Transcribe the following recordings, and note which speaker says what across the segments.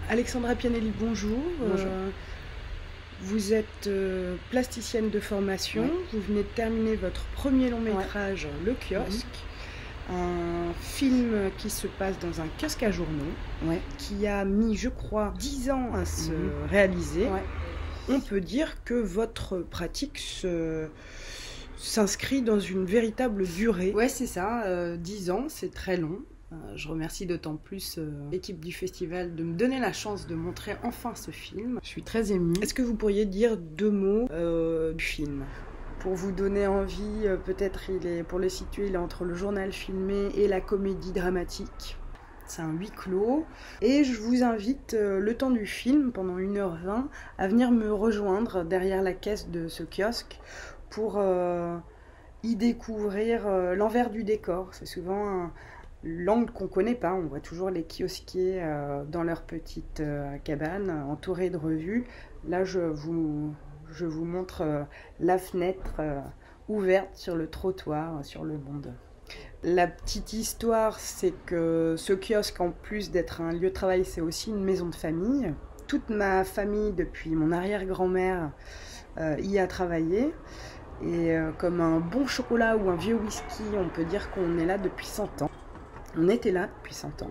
Speaker 1: Alexandra Pianelli, bonjour.
Speaker 2: Bonjour.
Speaker 1: Vous êtes plasticienne de formation.
Speaker 2: Ouais.
Speaker 1: Vous venez de terminer votre premier long métrage, Le Kiosque. Un film qui se passe dans un kiosque à journaux, qui a mis, je crois, 10 ans à se réaliser. On peut dire que votre pratique s'inscrit dans une véritable durée.
Speaker 2: Ouais, c'est ça, 10 ans, c'est très long. Je remercie d'autant plus l'équipe du festival de me donner la chance de montrer enfin ce film. Je suis très émue.
Speaker 1: Est-ce que vous pourriez dire 2 mots du film ? Pour vous donner envie, peut-être pour le situer, il est entre le journal filmé et la comédie dramatique. C'est un huis clos. Et je vous invite, le temps du film, pendant 1h20, à venir me rejoindre derrière la caisse de ce kiosque pour y découvrir l'envers du décor. C'est souvent l'angle qu'on ne connaît pas. On voit toujours les kiosquiers dans leur petite cabane, entourés de revues. Là, je vous montre la fenêtre ouverte sur le trottoir, sur le monde. La petite histoire, c'est que ce kiosque, en plus d'être un lieu de travail, c'est aussi une maison de famille. Toute ma famille, depuis mon arrière-grand-mère, y a travaillé. Et comme un bon chocolat ou un vieux whisky, on peut dire qu'on est là depuis 100 ans. On était là depuis 100 ans.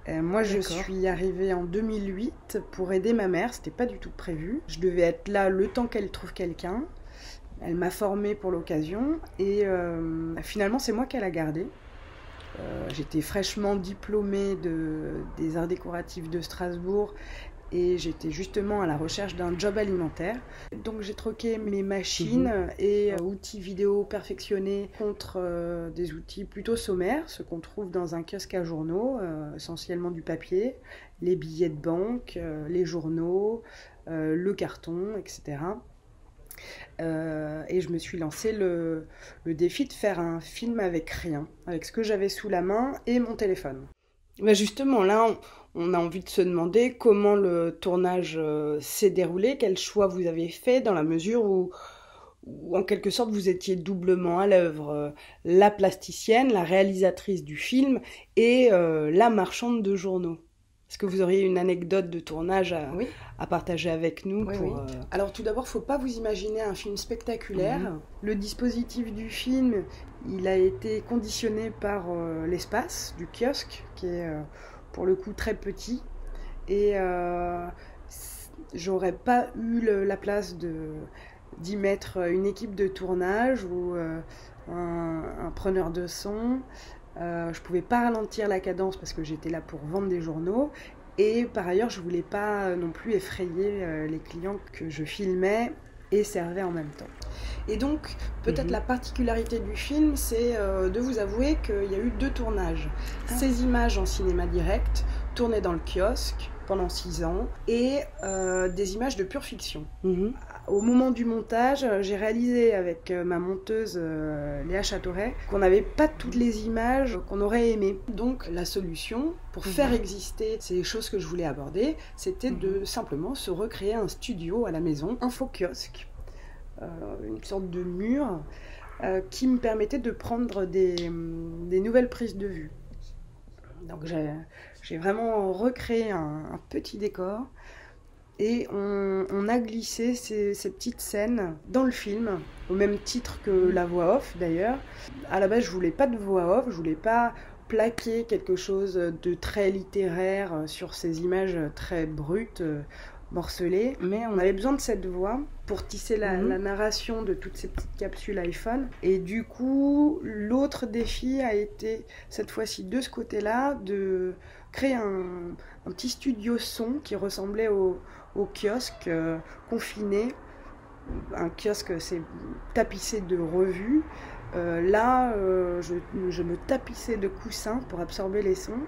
Speaker 1: Moi, je suis arrivée en 2008 pour aider ma mère, c'était pas du tout prévu. Je devais être là le temps qu'elle trouve quelqu'un. Elle m'a formée pour l'occasion et finalement, c'est moi qu'elle a gardée. J'étais fraîchement diplômée des arts décoratifs de Strasbourg et j'étais justement à la recherche d'un job alimentaire. Donc j'ai troqué mes machines et outils vidéo perfectionnés contre des outils plutôt sommaires, ce qu'on trouve dans un kiosque à journaux, essentiellement du papier, les billets de banque, les journaux, le carton, etc. Et je me suis lancé le défi de faire un film avec rien, avec ce que j'avais sous la main et mon téléphone. Ben justement, là, on a envie de se demander comment le tournage s'est déroulé, quel choix vous avez fait dans la mesure où en quelque sorte, vous étiez doublement à l'œuvre, la plasticienne, la réalisatrice du film et la marchande de journaux. Est-ce que vous auriez une anecdote de tournage à partager avec nous Alors tout d'abord, il ne faut pas vous imaginer un film spectaculaire. Le dispositif du film, il a été conditionné par l'espace du kiosque, qui est pour le coup très petit. Et j'aurais pas eu la place d'y mettre une équipe de tournage ou un preneur de son. Je pouvais pas ralentir la cadence parce que j'étais là pour vendre des journaux et par ailleurs je voulais pas non plus effrayer les clients que je filmais et servais en même temps. Et donc peut-être la particularité du film, c'est de vous avouer qu'il y a eu 2 tournages. Ces images en cinéma direct tournées dans le kiosque pendant 6 ans et des images de pure fiction. Au moment du montage, j'ai réalisé avec ma monteuse Léa Châteauret qu'on n'avait pas toutes les images qu'on aurait aimées. Donc la solution pour faire exister ces choses que je voulais aborder, c'était de simplement se recréer un studio à la maison, un faux kiosque, une sorte de mur qui me permettait de prendre des nouvelles prises de vue. Donc j'ai vraiment recréé un petit décor. Et on a glissé ces petites scènes dans le film, au même titre que la voix off d'ailleurs. À la base, je voulais pas de voix off, je voulais pas plaquer quelque chose de très littéraire sur ces images très brutes, morcelées. Mais on avait besoin de cette voix pour tisser la narration de toutes ces petites capsules iPhone. Et du coup, l'autre défi a été, cette fois-ci de ce côté-là, de créer un petit studio son qui ressemblait au kiosque confiné. Un kiosque, c'est tapissé de revues. Là, je me tapissais de coussins pour absorber les sons,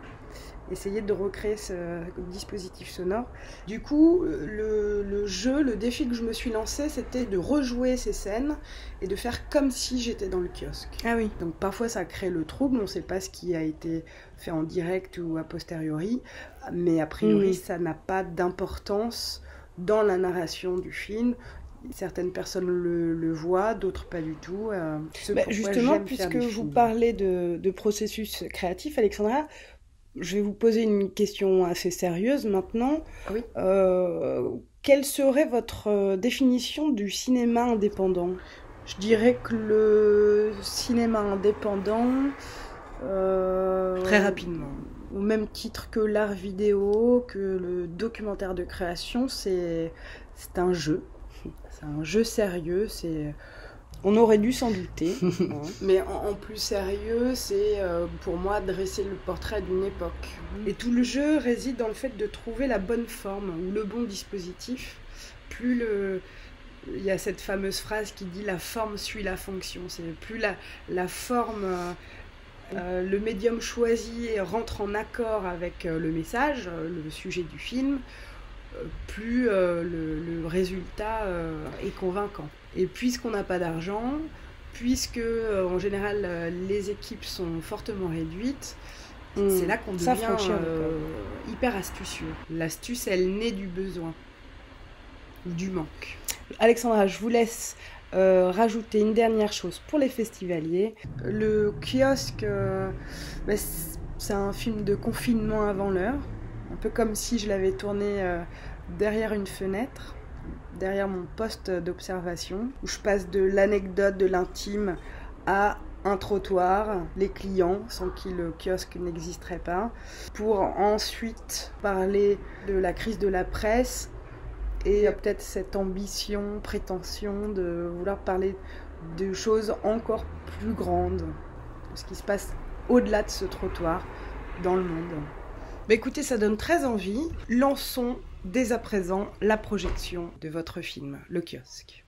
Speaker 1: essayer de recréer ce dispositif sonore. Du coup, le défi que je me suis lancé, c'était de rejouer ces scènes et de faire comme si j'étais dans le kiosque. Ah oui.
Speaker 2: Donc parfois ça crée le trouble, on ne sait pas ce qui a été fait en direct ou a posteriori, mais a priori ça n'a pas d'importance dans la narration du film. Certaines personnes le voient, d'autres pas du tout.
Speaker 1: Justement, puisque vous parlez de processus créatif, Alexandra, Je vais vous poser une question assez sérieuse maintenant.
Speaker 2: Oui.
Speaker 1: Quelle serait votre définition du cinéma indépendant ?
Speaker 2: Je dirais que le cinéma indépendant...
Speaker 1: Très rapidement.
Speaker 2: Au même titre que l'art vidéo, que le documentaire de création, c'est un jeu. C'est un jeu sérieux,
Speaker 1: On aurait dû s'en douter.
Speaker 2: Mais en plus sérieux, c'est pour moi dresser le portrait d'une époque.
Speaker 1: Et tout le jeu réside dans le fait de trouver la bonne forme ou le bon dispositif. Il y a cette fameuse phrase qui dit « la forme suit la fonction ». C'est plus la forme... le médium choisi rentre en accord avec le message, le sujet du film, plus le résultat est convaincant. Et puisqu'on n'a pas d'argent, puisque en général les équipes sont fortement réduites, c'est là qu'on devient hyper astucieux. L'astuce, elle naît du besoin, du manque. Alexandra, je vous laisse rajouter une dernière chose pour les festivaliers.
Speaker 2: Le kiosque, c'est un film de confinement avant l'heure, un peu comme si je l'avais tourné derrière une fenêtre, derrière mon poste d'observation, où je passe de l'anecdote, de l'intime à un trottoir, les clients, sans qui le kiosque n'existerait pas, pour ensuite parler de la crise de la presse, et peut-être cette ambition, prétention de vouloir parler de choses encore plus grandes, de ce qui se passe au-delà de ce trottoir, dans le monde.
Speaker 1: Bah écoutez, ça donne très envie. Lançons dès à présent la projection de votre film, Le Kiosque.